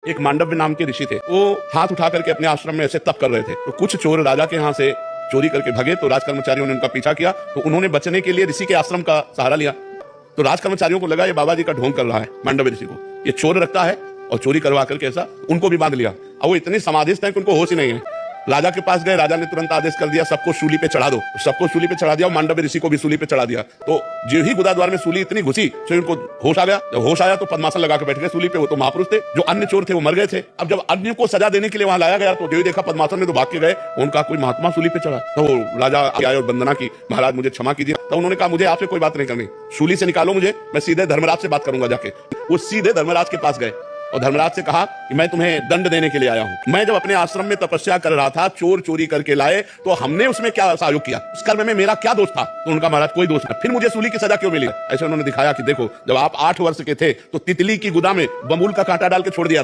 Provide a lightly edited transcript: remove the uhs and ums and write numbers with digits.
एक मांडव्य नाम के ऋषि थे। वो हाथ उठा करके अपने आश्रम में ऐसे तप कर रहे थे, तो कुछ चोर राजा के यहाँ से चोरी करके भगे। तो राज कर्मचारियों ने उनका पीछा किया, तो उन्होंने बचने के लिए ऋषि के आश्रम का सहारा लिया। तो राज कर्मचारियों को लगा ये बाबा जी का ढोंग कर रहा है, मांडव्य ऋषि को ये चोर रखता है, और चोरी करवा करके ऐसा उनको भी बांध लिया। अब वो इतने समाधिस्थ हैं कि उनको होश ही नहीं है। राजा के पास गए, राजा ने तुरंत आदेश कर दिया सबको सूली पे चढ़ा दो। सबको सूली पे चढ़ा दिया और मांडव्य ऋषि को भी सूली पे चढ़ा दिया। तो जो ही गुदाद्वार में सूली इतनी घुसी तो उनको होश आ गया। जब होश आया तो पद्मासन लगा के बैठ गए सूली पे। वो तो महापुरुष थे, जो अन्य चोर थे वो मर गए थे। अब जब अन्य को सजा देने के लिए वहां लाया गया तो जो ही देखा पद्मासन में तो भाग के गए, उनका कोई महात्मा सूली पे चढ़ा। तो राजा आए और वंदना की, महाराज मुझे क्षमा कीजिए। तो उन्होंने कहा मुझे आपसे कोई बात नहीं करनी, सूली से निकालो मुझे, मैं सीधे धर्मराज से बात करूंगा जाके। वो सीधे धर्मराज के पास गए और धर्मराज से कहा कि मैं तुम्हें दंड देने के लिए आया हूं। मैं जब अपने आश्रम में तपस्या कर रहा था, चोर चोरी करके लाए, तो हमने उसमें क्या सहयोग किया, उस कर्म में मेरा क्या दोष था? तो उनका महाराज कोई दोष नहीं, फिर मुझे सूली की सजा क्यों मिली? ऐसे उन्होंने दिखाया कि देखो जब आप 8 वर्ष के थे तो तितली की गुदा में बबूल का कांटा डाल के छोड़ दिया था।